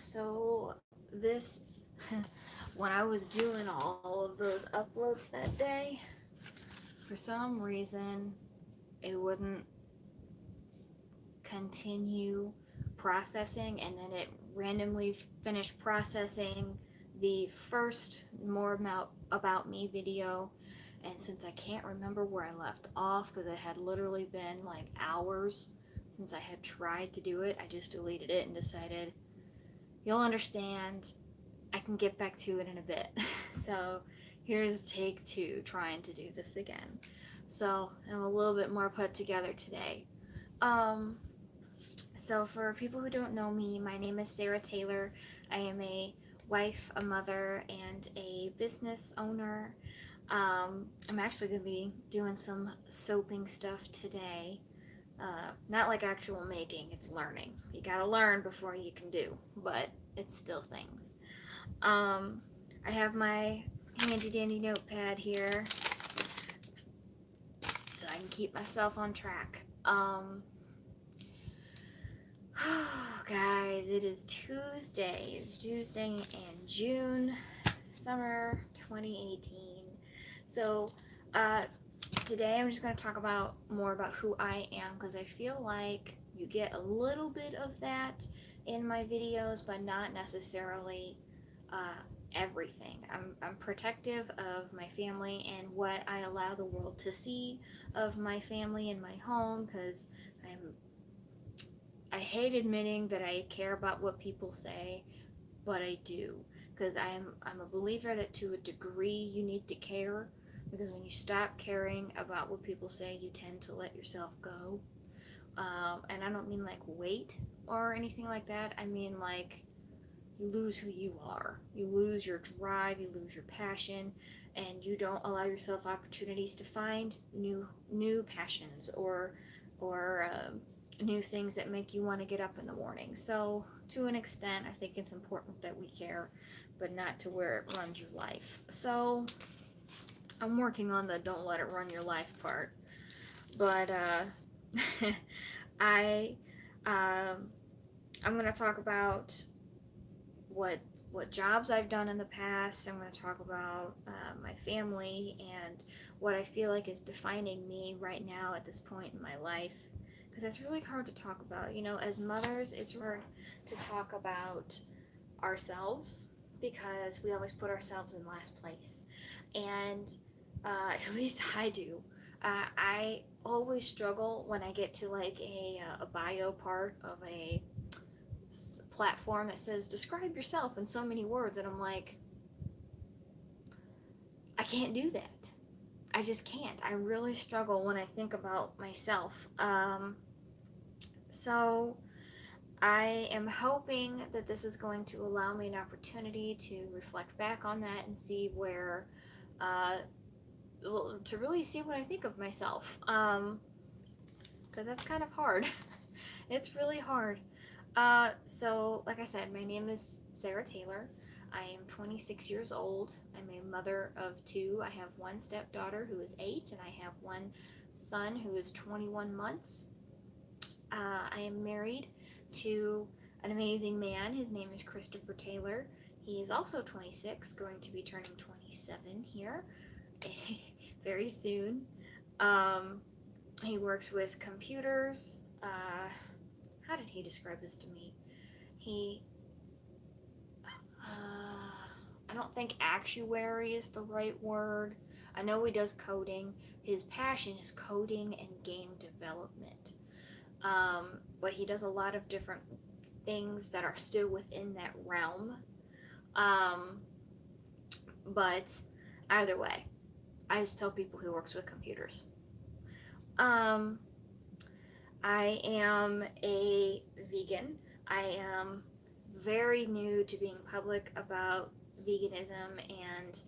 So this when I was doing all of those uploads that day, for some reason it wouldn't continue processing, and then it randomly finished processing the first more about me video. And since I can't remember where I left off because it had literally been like hours since I had tried to do it, I just deleted it and decided you'll understand, I can get back to it in a bit. So here's take two trying to do this again. So I'm a little bit more put together today. Um, so for people who don't know me, my name is Sarah Taylor. I am a wife, a mother, and a business owner. I'm actually going to be doing some soaping stuff today. Not like actual making, it's learning. You gotta learn before you can do, but it's still things. Um, I have my handy dandy notepad here so I can keep myself on track. Guys, it is Tuesday. It's Tuesday in June, summer 2018. So, uh, today I'm just going to talk about more about who I am because I feel like you get a little bit of that in my videos, but not necessarily uh, everything. I'm protective of my family and what I allow the world to see of my family and my home because I hate admitting that I care about what people say, but I do because I'm a believer that to a degree you need to care, because when you stop caring about what people say, you tend to let yourself go. And I don't mean like weight or anything like that. I mean like you lose who you are. You lose your drive. You lose your passion, and you don't allow yourself opportunities to find new passions or new things that make you want to get up in the morning. So to an extent, I think it's important that we care, but not to where it runs your life. So I'm working on the don't let it run your life part. But I um, I'm gonna talk about what what jobs I've done in the past. I'm going to talk about my family and what I feel like is defining me right now at this point in my life. Because that's really hard to talk about. You know, as mothers, it's hard to talk about ourselves because we always put ourselves in last place. And at least I do. I always struggle when I get to like a bio part of a platform that says describe yourself in so many words, and I'm like, I can't do that. I just can't. I really struggle when I think about myself. So I am hoping that this is going to allow me an opportunity to reflect back on that and see where uh, to really see what I think of myself, because that's kind of hard. It's really hard. So, like I said, my name is Sarah Taylor. I am 26 years old. I'm a mother of two. I have one stepdaughter who is 8, and I have one son who is 21 months. I am married to an amazing man. His name is Christopher Taylor. He is also 26, going to be turning 27 here very soon. Um, he works with computers. How did he describe this to me? He, I don't think actuary is the right word. I know he does coding. His passion is coding and game development. But he does a lot of different things that are still within that realm. Um, but either way, I just tell people he works with computers. Um, I am a vegan. I am very new to being public about veganism, and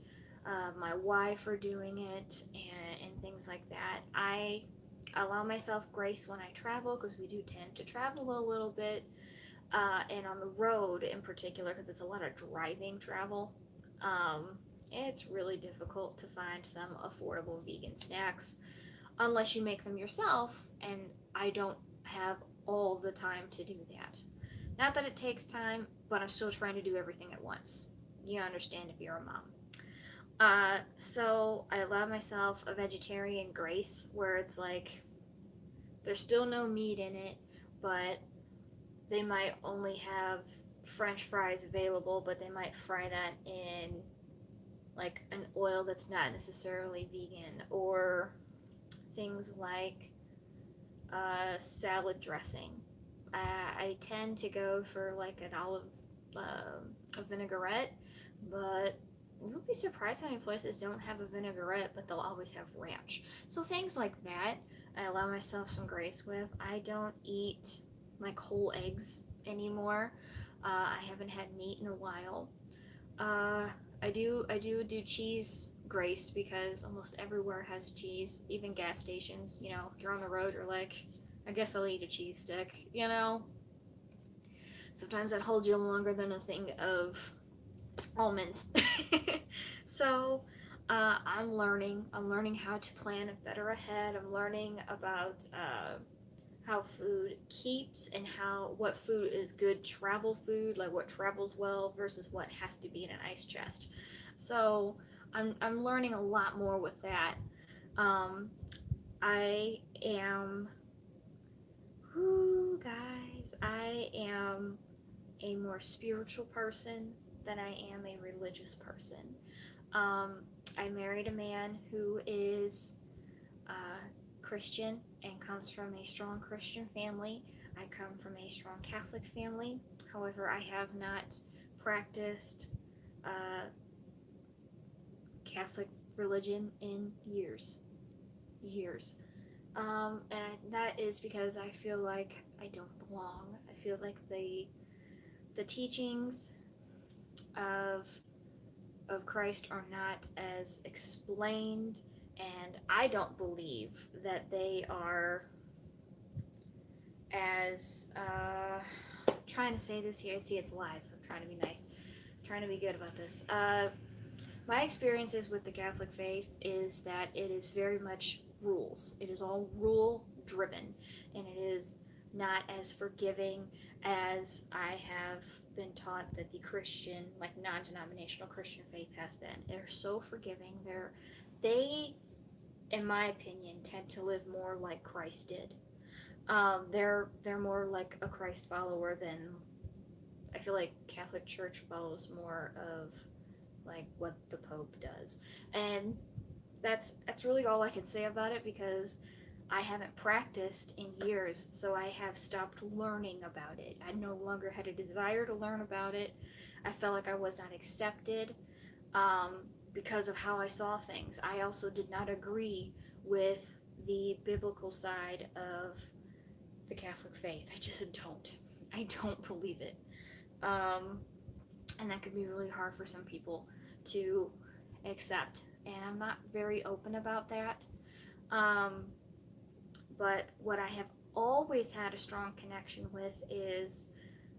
my wife are doing it, and things like that. I allow myself grace when I travel because we do tend to travel a little bit, and on the road in particular because it's a lot of driving travel. Um, it's really difficult to find some affordable vegan snacks unless you make them yourself, and I don't have all the time to do that. Not that it takes time, but I'm still trying to do everything at once. You understand if you're a mom. So I allow myself a vegetarian grace where it's like there's still no meat in it, but they might only have French fries available, but they might fry that in like an oil that's not necessarily vegan, or things like salad dressing. I tend to go for like an olive, a vinaigrette, but you'll be surprised how many places don't have a vinaigrette, but they'll always have ranch. So things like that, I allow myself some grace with. I don't eat like whole eggs anymore. I haven't had meat in a while. Uh, I do cheese grace because almost everywhere has cheese, even gas stations. You know, if you're on the road, you're like, I guess I'll eat a cheese stick. You know, sometimes that holds you longer than a thing of almonds. So I'm learning. I'm learning how to plan better ahead. I'm learning about how food keeps and how what food is good travel food, like what travels well versus what has to be in an ice chest. So I'm learning a lot more with that. Um, I am, whoo, guys, I am a more spiritual person than I am a religious person. Um, I married a man who is Christian and comes from a strong Christian family. I come from a strong Catholic family. However, I have not practiced uh, Catholic religion in years. Years. That is because I feel like I don't belong. I feel like the teachings of Christ are not as explained, and I don't believe that they are as trying to say this here. See, it's live, so I'm trying to be nice, I'm trying to be good about this. My experiences with the Catholic faith is that it is very much rules. It is all rule driven, and it is not as forgiving as I have been taught that the Christian, like non-denominational Christian faith has been. They're so forgiving. They, in my opinion, tend to live more like Christ did. They're more like a Christ follower than I feel like Catholic Church follows more of like what the Pope does, and that's really all I can say about it because I haven't practiced in years, so I have stopped learning about it. I no longer had a desire to learn about it. I felt like I was not accepted because of how I saw things. I also did not agree with the biblical side of the Catholic faith. I just don't. I don't believe it. Um, and that could be really hard for some people to accept. And I'm not very open about that. Um, but what I have always had a strong connection with is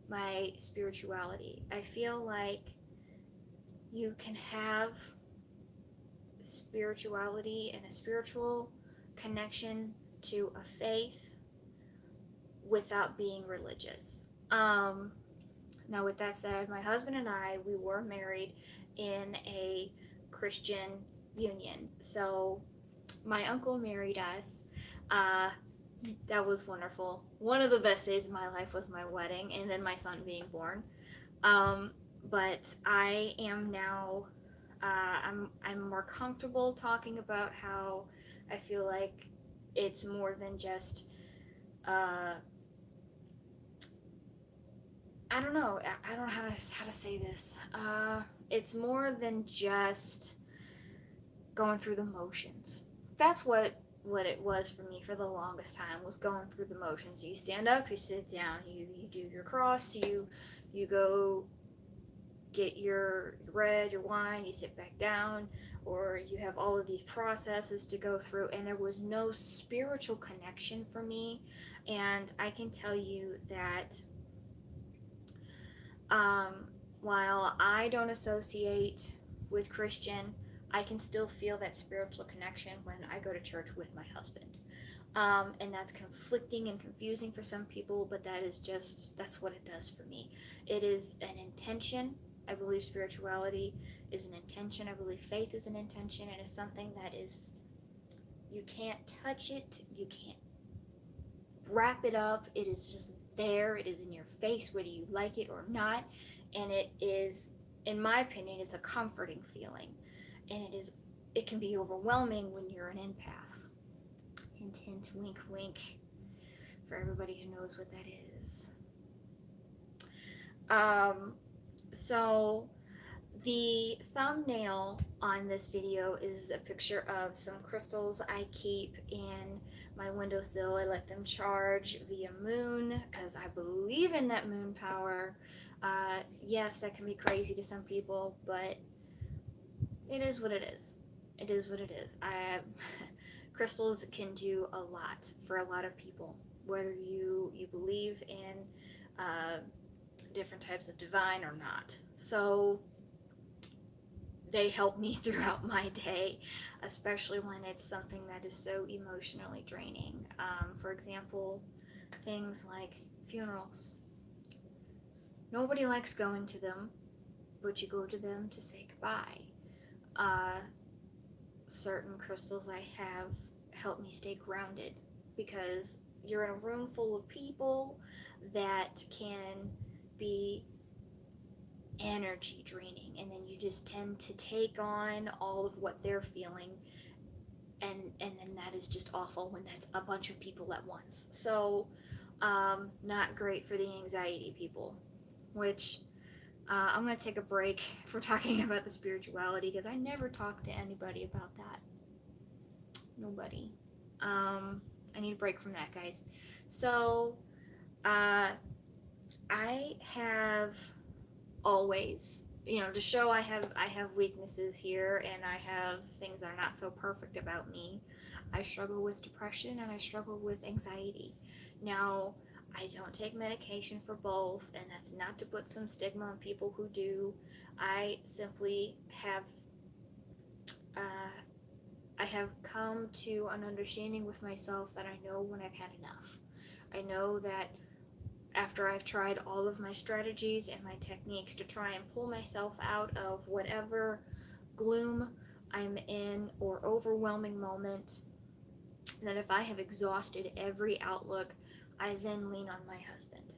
my spirituality. I feel like you can have spirituality and a spiritual connection to a faith without being religious. Now, with that said, my husband and I, we were married in a Christian union. So my uncle married us. Uh, that was wonderful. One of the best days of my life was my wedding and then my son being born. Um, but I am now, I'm more comfortable talking about how I feel like it's more than just, uh, I don't know. I don't know how to say this. It's more than just going through the motions. That's what it was for me for the longest time, was going through the motions. You stand up, you sit down, you do your cross, you go get your bread, your wine, you sit back down, or you have all of these processes to go through, and there was no spiritual connection for me. And I can tell you that um, while I don't associate with Christian, I can still feel that spiritual connection when I go to church with my husband. And that's conflicting and confusing for some people, but that's what it does for me. It is an intention. I believe spirituality is an intention. I believe faith is an intention. It is something that is, you can't touch it, you can't wrap it up. It is just there. It is in your face, whether you like it or not. And it is, in my opinion, it's a comforting feeling. And it can be overwhelming when you're an empath. Hint, hint, wink, wink, for everybody who knows what that is. So the thumbnail on this video is a picture of some crystals I keep in my windowsill. I let them charge via moon because I believe in that moon power. Yes, that can be crazy to some people, but it is what it is. It is what it is. Crystals can do a lot for a lot of people, whether you believe in different types of divine or not. So they help me throughout my day, especially when it's something that is so emotionally draining. For example, things like funerals. Nobody likes going to them, but you go to them to say goodbye. Certain crystals I have help me stay grounded because you're in a room full of people that can be energy draining, and then you just tend to take on all of what they're feeling, and then that is just awful when that's a bunch of people at once. So not great for the anxiety people, which I'm going to take a break from talking about the spirituality because I never talk to anybody about that. Nobody. I need a break from that, guys. So I have always, to show I have weaknesses here, and I have things that are not so perfect about me. I struggle with depression and I struggle with anxiety. Now, I don't take medication for both, and that's not to put some stigma on people who do. I simply have I have come to an understanding with myself that I know when I've had enough. I know that after I've tried all of my strategies and my techniques to try and pull myself out of whatever gloom I'm in or overwhelming moment, that if I have exhausted every outlook, I then lean on my husband.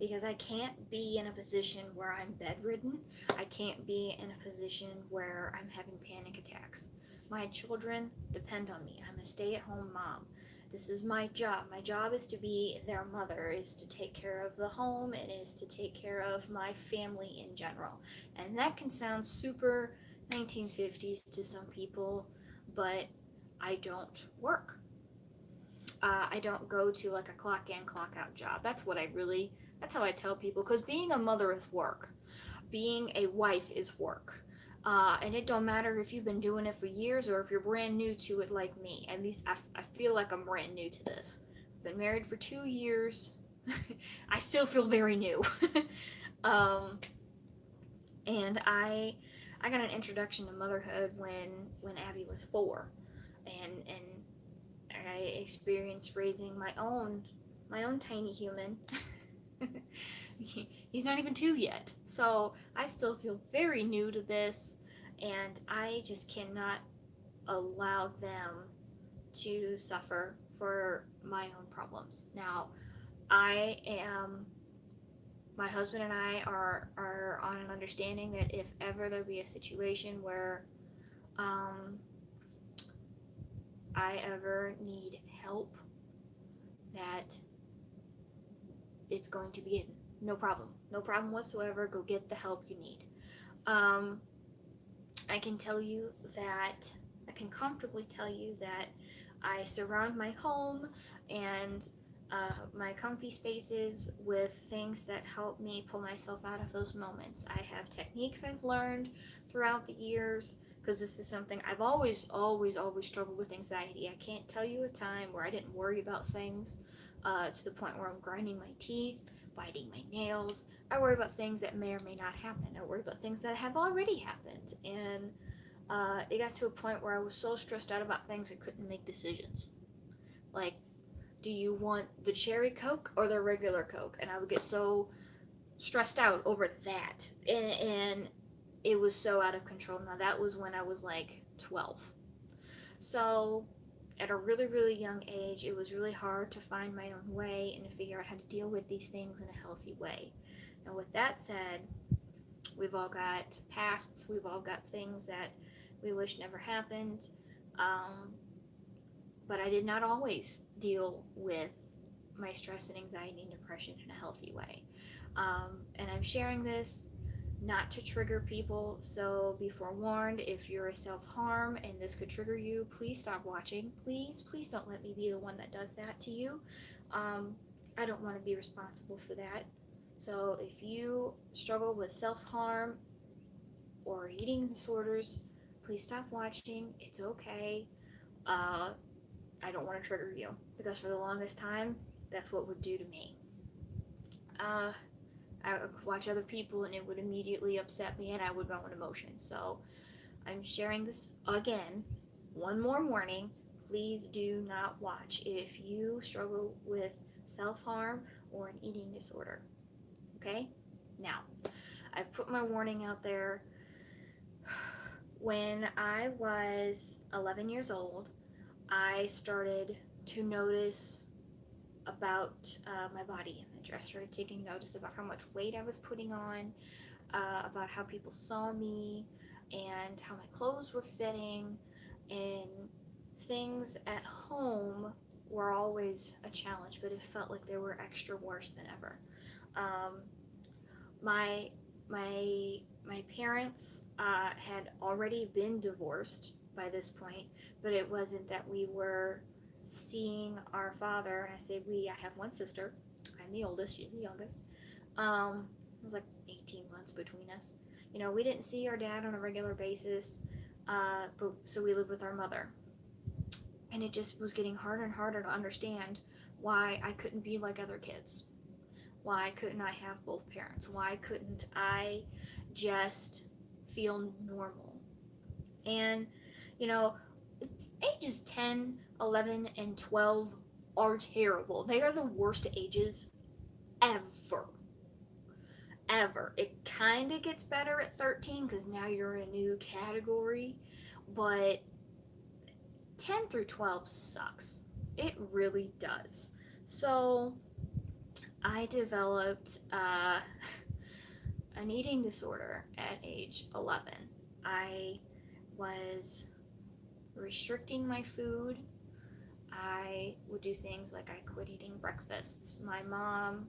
Because I can't be in a position where I'm bedridden. I can't be in a position where I'm having panic attacks. My children depend on me. I'm a stay-at-home mom. This is my job. My job is to be their mother, is to take care of the home, and is to take care of my family in general. And that can sound super 1950s to some people, but I don't work. I don't go to like a clock in, clock out job. That's how I tell people, because being a mother is work. Being a wife is work. And it don't matter if you've been doing it for years or if you're brand new to it like me. At least I feel like I'm brand new to this. I've been married for 2 years. I still feel very new. And I got an introduction to motherhood when Abby was 4. And I experienced raising my own tiny human. He's not even 2 yet, so I still feel very new to this, and I just cannot allow them to suffer for my own problems. Now, my husband and I are on an understanding that if ever there be a situation where I ever need help, that it's going to be getting. No problem whatsoever. Go get the help you need. I can comfortably tell you that I surround my home and my comfy spaces with things that help me pull myself out of those moments. I have techniques I've learned throughout the years, because this is something I've always struggled with anxiety. I can't tell you a time where I didn't worry about things to the point where I'm grinding my teeth, biting my nails. I worry about things that may or may not happen. I worry about things that have already happened. And it got to a point where I was so stressed out about things I couldn't make decisions. Like, do you want the cherry Coke or the regular Coke? And I would get so stressed out over that. And it was so out of control. Now, that was when I was like 12. So, at a really, really young age, it was really hard to find my own way and to figure out how to deal with these things in a healthy way. And with that said, we've all got pasts, we've all got things that we wish never happened. Um, but I did not always deal with my stress and anxiety and depression in a healthy way. And I'm sharing this not to trigger people, so be forewarned. If you're a self-harm and this could trigger you, please stop watching. Please don't let me be the one that does that to you. um, I don't want to be responsible for that. So if you struggle with self-harm or eating disorders, please stop watching. It's okay. uh, I don't want to trigger you, because for the longest time that's what would do to me. uh, I would watch other people and it would immediately upset me and I would go in emotion. So I'm sharing this again. One more warning. Please do not watch if you struggle with self harm or an eating disorder. Okay? Now, I've put my warning out there. When I was 11 years old, I started to notice about my body image. I started taking notice about how much weight I was putting on, about how people saw me, and how my clothes were fitting, and things at home were always a challenge, but it felt like they were extra worse than ever. Um, my my parents had already been divorced by this point, but it wasn't that we were seeing our father. And I say we, I have one sister. I'm the oldest, she's the youngest. It was like 18 months between us. You know, we didn't see our dad on a regular basis, but so we lived with our mother. And it just was getting harder and harder to understand why I couldn't be like other kids. Why couldn't I have both parents? Why couldn't I just feel normal? And, you know, ages 10, 11, and 12 are terrible. They are the worst ages ever. Ever. It kind of gets better at 13 because now you're in a new category, but 10 through 12 sucks. It really does. So, I developed an eating disorder at age 11. I was restricting my food. I would do things like I quit eating breakfasts. My mom,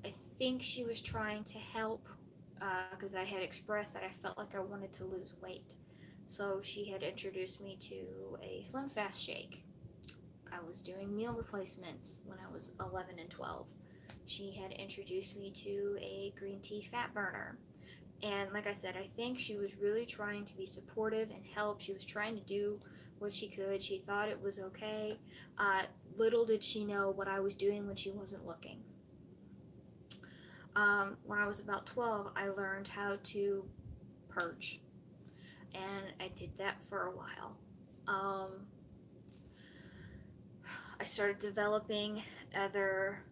I think she was trying to help because I had expressed that I felt like I wanted to lose weight. So she had introduced me to a Slim Fast shake. I was doing meal replacements when I was 11 and 12. She had introduced me to a green tea fat burner. And like I said, I think she was really trying to be supportive and help. She was trying to do what she could. She thought it was okay. Little did she know what I was doing when she wasn't looking. When I was about 12, I learned how to purge. And I did that for a while. I started developing other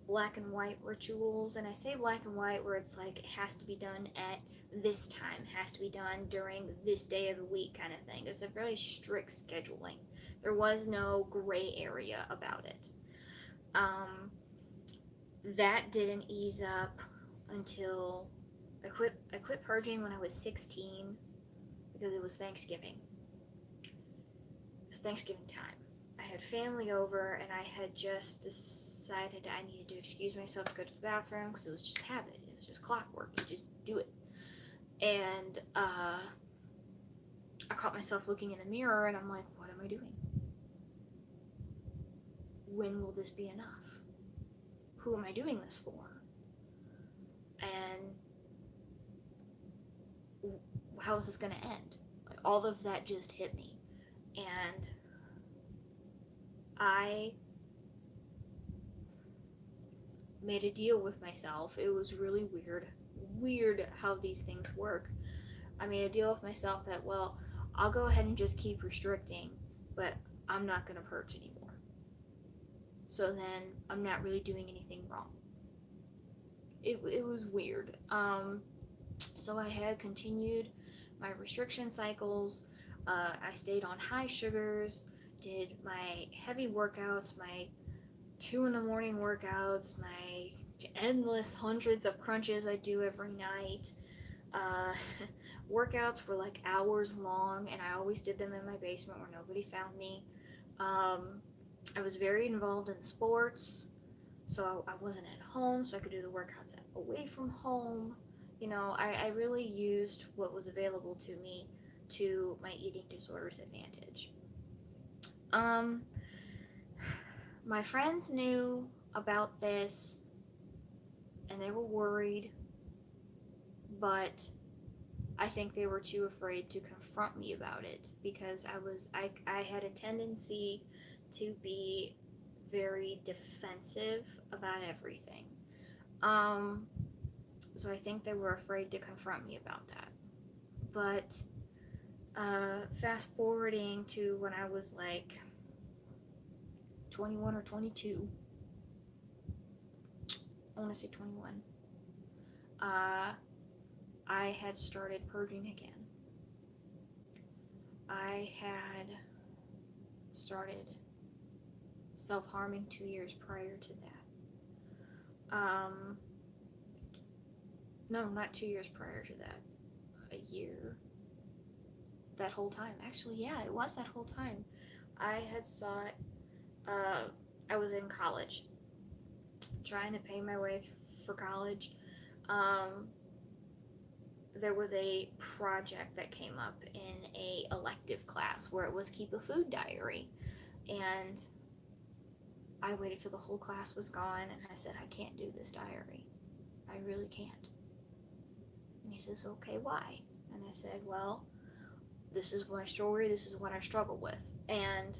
black and white rituals, and I say black and white where it's like it has to be done at this time, has to be done during this day of the week kind of thing. It's a very strict scheduling. There was no gray area about it. That didn't ease up until I quit purging when I was 16 because it was Thanksgiving. It was Thanksgiving time. I had family over and I had just decided I needed to excuse myself to go to the bathroom because it was just habit. It was just clockwork. You just do it. And I caught myself looking in the mirror and I'm like, what am I doing? When will this be enough? Who am I doing this for? And how is this going to end? Like, all of that just hit me. And I made a deal with myself. It was really weird how these things work. I made a deal with myself that, well, I'll go ahead and just keep restricting, but I'm not going to purge anymore. So then I'm not really doing anything wrong. It was weird. So I had continued my restriction cycles. I stayed on high sugars, did my heavy workouts, my 2 in the morning workouts, my endless hundreds of crunches I do every night. Uh, Workouts were like hours long, and I always did them in my basement where nobody found me. I was very involved in sports, so I wasn't at home, so I could do the workouts away from home. I really used what was available to me to my eating disorder's advantage. Um, my friends knew about this and they were worried, but I think they were too afraid to confront me about it because I had a tendency to be very defensive about everything. Um, so I think they were afraid to confront me about that. But fast forwarding to when I was like 21 or 22, I want to say 21, I had started purging again. I had started self-harming 2 years prior to that. No, not 2 years prior to that. A year. That whole time. Actually, yeah, it was that whole time. I had sought, I was in college, trying to pay my way for college. There was a project that came up in a elective class where it was keep a food diary, and I waited till the whole class was gone, and I said, I can't do this diary. I really can't. And he says, okay, why? And I said, well, this is my story, this is what I struggle with. And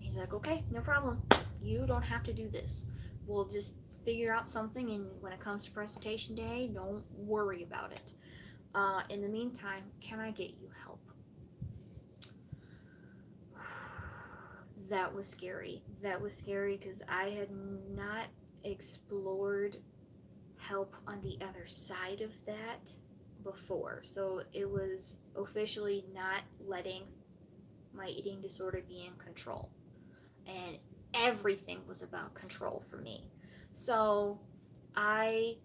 he's like, okay, no problem. You don't have to do this. We'll just figure out something, and when it comes to presentation day, don't worry about it. In the meantime, can I get you help? That was scary. That was scary because I had not explored help on the other side of that before. So it was officially not letting my eating disorder be in control. And everything was about control for me. So I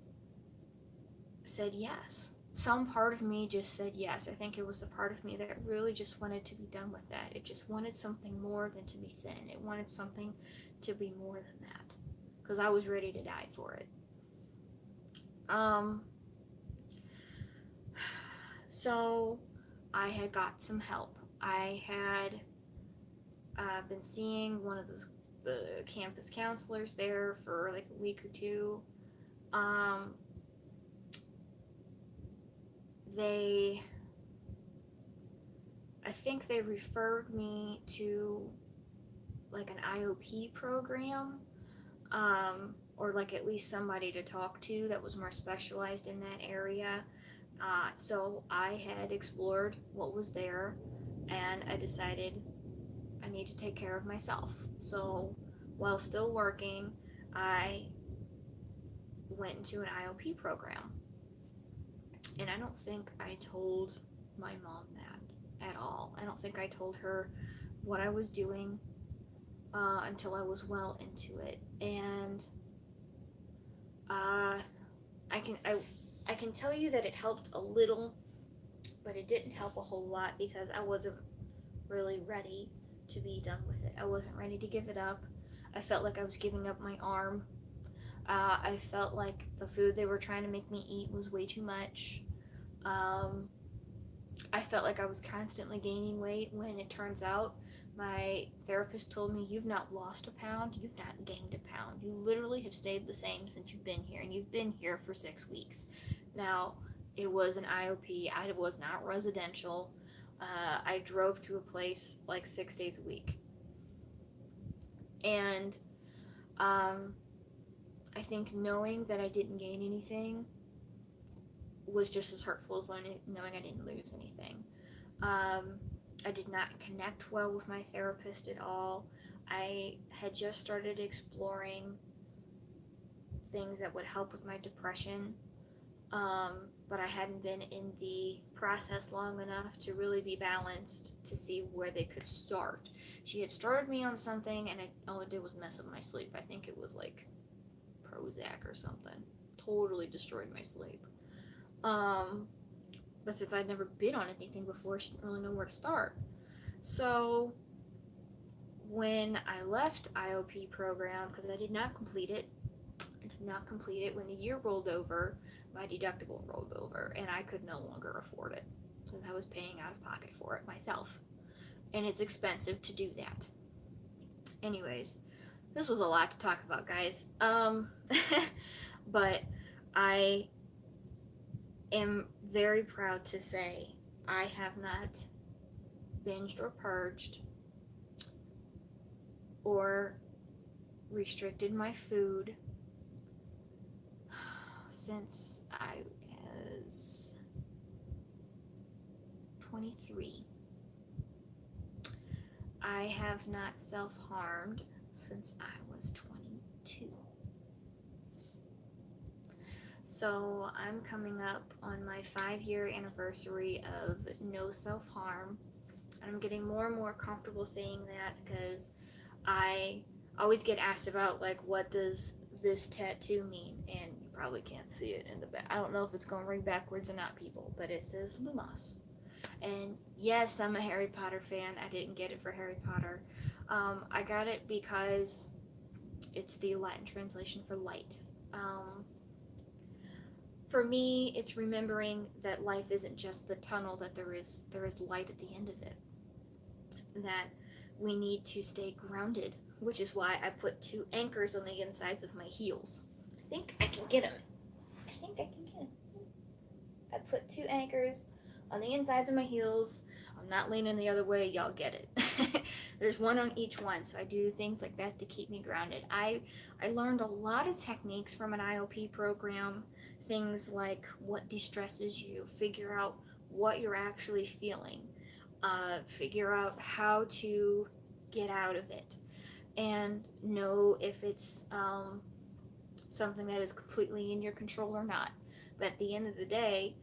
said yes. Some part of me just said yes. I think it was the part of me that really just wanted to be done with that. It just wanted something more than to be thin. It wanted something to be more than that. Because I was ready to die for it. So I had got some help. I had been seeing one of the campus counselors there for like a week or two. I think they referred me to like an IOP program, or like at least somebody to talk to that was more specialized in that area. So I had explored what was there, and I decided I need to take care of myself. So while still working, I went into an IOP program. And I don't think I told my mom that at all. I don't think I told her what I was doing until I was well into it. And I can tell you that it helped a little, but it didn't help a whole lot because I wasn't really ready to be done with it. I wasn't ready to give it up. I felt like I was giving up my arm. I felt like the food they were trying to make me eat was way too much. I felt like I was constantly gaining weight when it turns out my therapist told me, you've not lost a pound, you've not gained a pound. You literally have stayed the same since you've been here, and you've been here for 6 weeks. Now, it was an IOP. I was not residential. I drove to a place like 6 days a week. And I think knowing that I didn't gain anything was just as hurtful as knowing I didn't lose anything. I did not connect well with my therapist at all. I had just started exploring things that would help with my depression, but I hadn't been in the process long enough to really be balanced to see where they could start. She had started me on something, and all it did was mess up my sleep. I think it was like Prozac or something. Totally destroyed my sleep. Um, but since I'd never been on anything before, she didn't really know where to start. So when I left IOP program, because I did not complete it, when the year rolled over, my deductible rolled over, and I could no longer afford it since I was paying out of pocket for it myself. And it's expensive to do that. Anyways, this was a lot to talk about, guys. But I am very proud to say I have not binged or purged or restricted my food since I was 23. I have not self-harmed since I was 22. So I'm coming up on my 5-year anniversary of no self-harm. I'm getting more and more comfortable saying that because I always get asked about, like, what does this tattoo mean? And you probably can't see it in the back. I don't know if it's going to ring backwards or not, people, but it says Lumos. And yes, I'm a Harry Potter fan. I didn't get it for Harry Potter. I got it because it's the Latin translation for light. For me, it's remembering that life isn't just the tunnel, that there is light at the end of it. That we need to stay grounded, which is why I put 2 anchors on the insides of my heels. I think I can get them. I put 2 anchors on the insides of my heels. I'm not leaning the other way. Y'all get it. There's one on each one, so I do things like that to keep me grounded. I learned a lot of techniques from an IOP program. Things like what de-stresses you, figure out what you're actually feeling, figure out how to get out of it, and know if it's something that is completely in your control or not. But at the end of the day,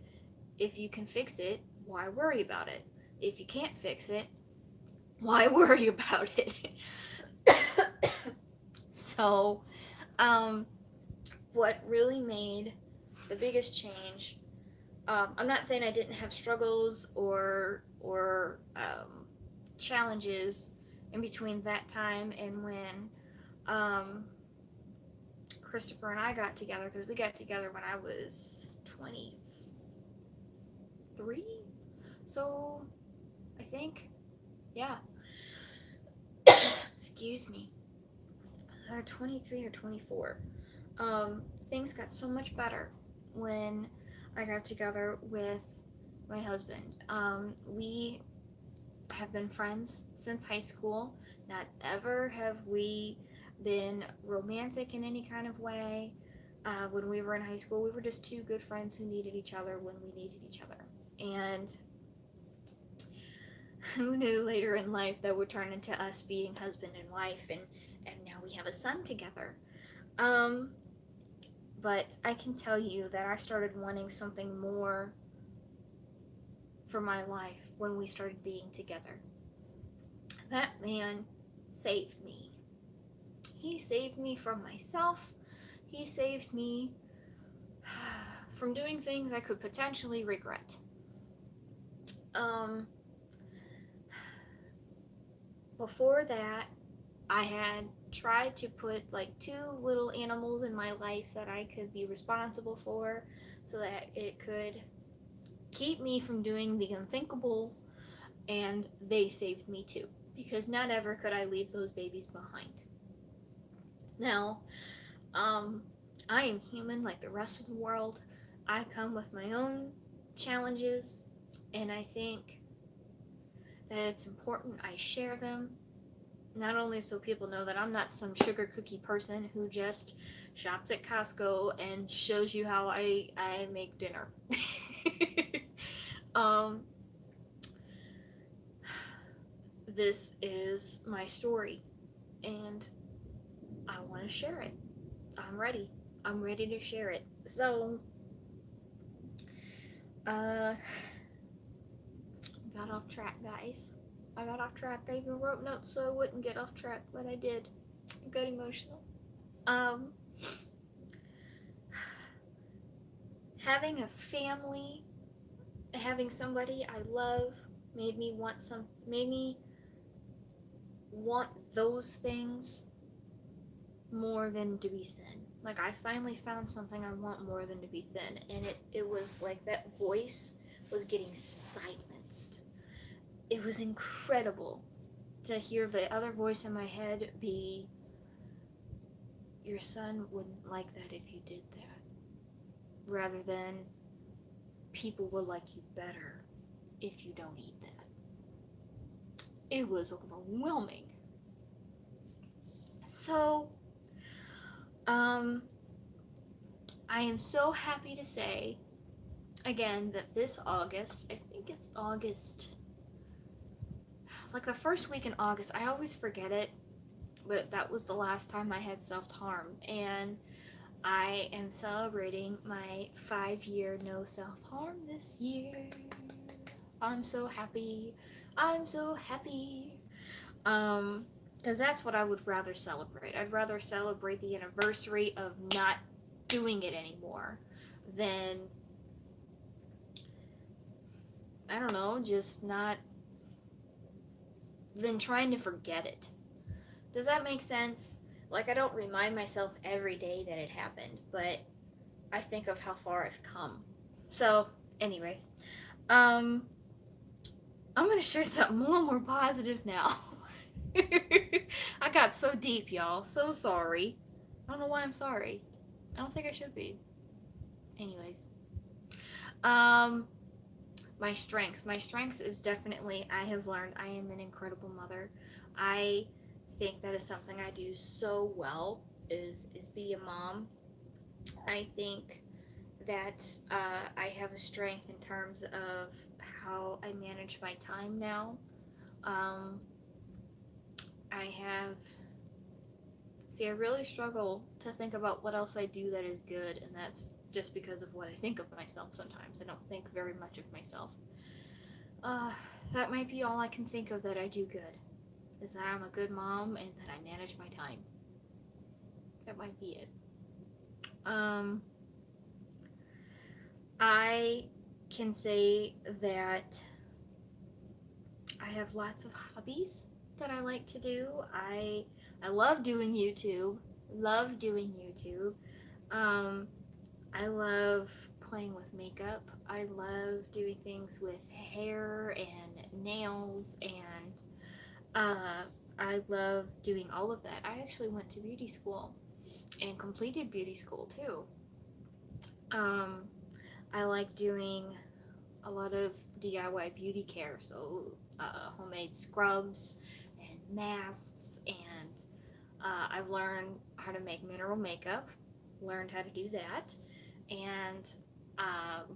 if you can fix it, why worry about it? If you can't fix it, why worry about it? So, what really made the biggest change, I'm not saying I didn't have struggles or challenges in between that time and when Christopher and I got together, because we got together when I was 23. So I think, yeah. Excuse me. 23 or 24. Things got so much better when I got together with my husband. We have been friends since high school. Not ever have we been romantic in any kind of way. When we were in high school, we were just 2 good friends who needed each other when we needed each other. And who knew later in life that would turn into us being husband and wife, and now we have a son together. But I can tell you that I started wanting something more for my life when we started being together. That man saved me. He saved me from myself. He saved me from doing things I could potentially regret. Before that, I had tried to put like 2 little animals in my life that I could be responsible for, so that it could keep me from doing the unthinkable, and they saved me too, because not ever could I leave those babies behind. Now, I am human like the rest of the world. I come with my own challenges, and I think that it's important I share them, not only so people know that I'm not some sugar cookie person who just shops at Costco and shows you how I make dinner. this is my story, and I want to share it. I'm ready. I'm ready to share it. So, got off track, guys. I got off track. I even wrote notes so I wouldn't get off track, but I did. I got emotional. Um, having a family, having somebody I love made me want those things more than to be thin. Like, I finally found something I want more than to be thin, and it was like that voice was getting silenced. It was incredible to hear the other voice in my head be, your son wouldn't like that if you did that, rather than, people will like you better if you don't eat that. It was overwhelming. So, I am so happy to say, again, that this August, I think it's August, like the first week in August, I always forget it, but that was the last time I had self-harm, and I am celebrating my 5-year no self-harm this year. I'm so happy. I'm so happy. Because that's what I would rather celebrate. I'd rather celebrate the anniversary of not doing it anymore than, I don't know, just not, than trying to forget it. Does that make sense? Like, I don't remind myself every day that it happened, but I think of how far I've come. So, anyways, I'm gonna share something a little more positive now. I got so deep, y'all. So sorry. I don't know why I'm sorry. I don't think I should be. Anyways, my strengths. My strengths is definitely, I have learned I am an incredible mother. I think that is something I do so well, is be a mom. I think that I have a strength in terms of how I manage my time now. Um, I have, see, I really struggle to think about what else I do that is good, and that's just because of what I think of myself sometimes. I don't think very much of myself. That might be all I can think of that I do good, is that I'm a good mom and that I manage my time. That might be it. I can say that I have lots of hobbies that I like to do. I love doing YouTube. Love doing YouTube. I love playing with makeup. I love doing things with hair and nails, and I love doing all of that. I actually went to beauty school and completed beauty school too. I like doing a lot of DIY beauty care, so homemade scrubs and masks, and I've learned how to make mineral makeup, learned how to do that, and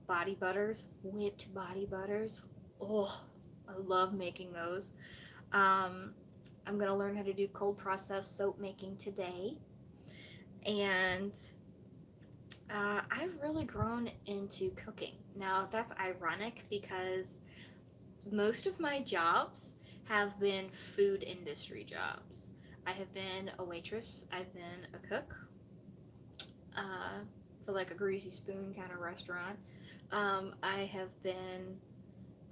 body butters, whipped body butters. Oh, I love making those. I'm gonna learn how to do cold process soap making today, and I've really grown into cooking. Now, that's ironic because most of my jobs have been food industry jobs. I have been a waitress, I've been a cook for like a Greasy Spoon kind of restaurant. I have been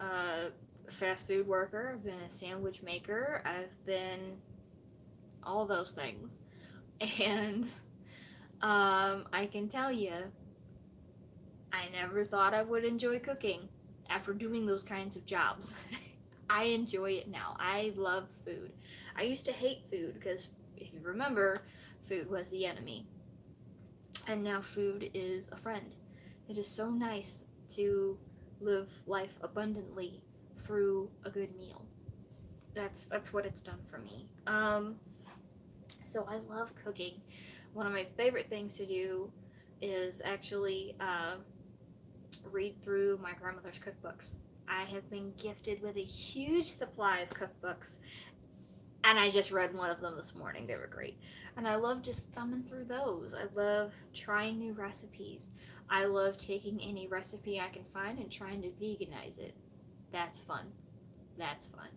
a fast food worker, I've been a sandwich maker, I've been all those things. And I can tell you, I never thought I would enjoy cooking after doing those kinds of jobs. I enjoy it now. I love food. I used to hate food because, if you remember, food was the enemy. And now food is a friend. It is so nice to live life abundantly through a good meal. That's what it's done for me. So I love cooking. One of my favorite things to do is actually read through my grandmother's cookbooks. I have been gifted with a huge supply of cookbooks, and I just read one of them this morning. They were great. And I love just thumbing through those. I love trying new recipes. I love taking any recipe I can find and trying to veganize it. That's fun. That's fun.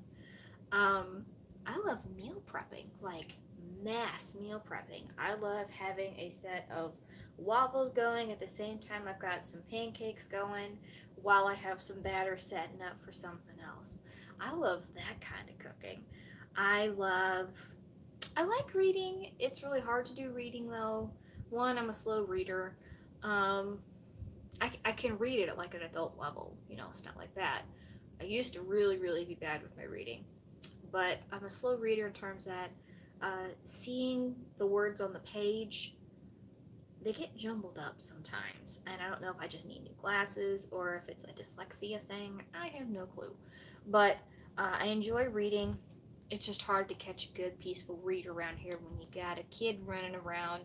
I love meal prepping, like mass meal prepping. I love having a set of waffles going at the same time I've got some pancakes going while I have some batter setting up for something else. I love that kind of cooking. I love, I like reading. It's really hard to do reading though. One, I'm a slow reader. Um, I can read it at like an adult level, you know, it's not like that. I used to really, really be bad with my reading, but I'm a slow reader in terms that seeing the words on the page, they get jumbled up sometimes. And I don't know if I just need new glasses or if it's a dyslexia thing. I have no clue. But I enjoy reading. It's just hard to catch a good, peaceful read around here when you got a kid running around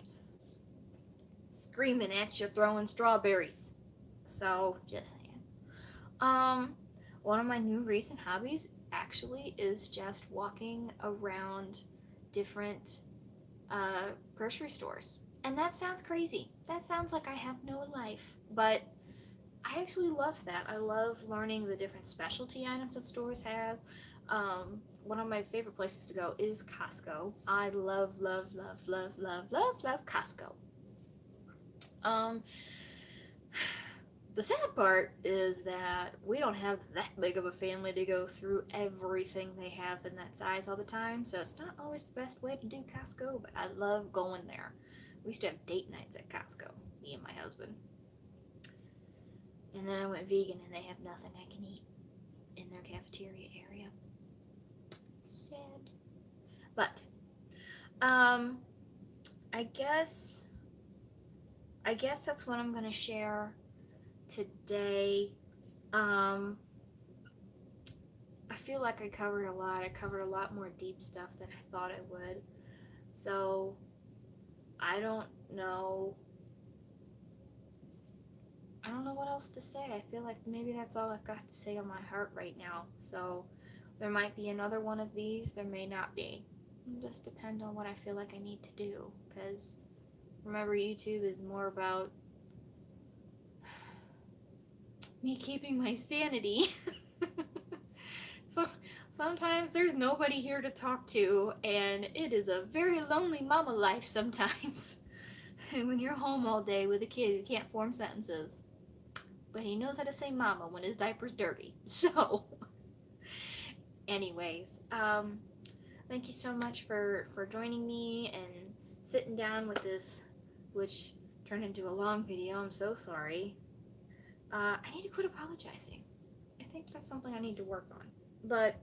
screaming at you, throwing strawberries. So, just saying. Um, One of my new recent hobbies actually is just walking around different grocery stores. And that sounds crazy. That sounds like I have no life. But I actually love that. I love learning the different specialty items that stores have. One of my favorite places to go is Costco. I love, love, love, love, love, love, love Costco. Um, the sad part is that we don't have that big of a family to go through everything they have in that size all the time, so it's not always the best way to do Costco, but I love going there. We used to have date nights at Costco, me and my husband. And then I went vegan and they have nothing I can eat in their cafeteria area. Sad. But, um, I guess that's what I'm gonna share today. I feel like I covered a lot. I covered a lot more deep stuff than I thought I would. So I don't know. I don't know what else to say. I feel like maybe that's all I've got to say on my heart right now. So there might be another one of these. There may not be. It'll just depend on what I feel like I need to do. Because remember, YouTube is more about me keeping my sanity. So sometimes there's nobody here to talk to, and it is a very lonely mama life sometimes. When you're home all day with a kid who can't form sentences, but he knows how to say mama when his diaper's dirty. So, anyways, thank you so much for joining me and sitting down with this, which turned into a long video. I'm so sorry. I need to quit apologizing. I think that's something I need to work on. But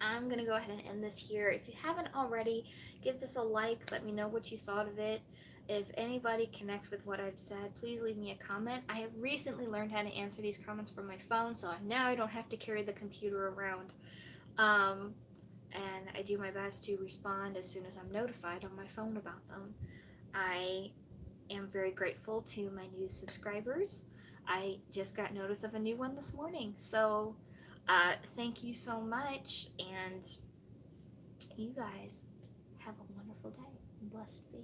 I'm going to go ahead and end this here. If you haven't already, give this a like. Let me know what you thought of it. If anybody connects with what I've said, please leave me a comment. I have recently learned how to answer these comments from my phone, so now I don't have to carry the computer around. And I do my best to respond as soon as I'm notified on my phone about them. I am very grateful to my new subscribers. I just got notice of a new one this morning, so thank you so much, and you guys have a wonderful day. Blessed be.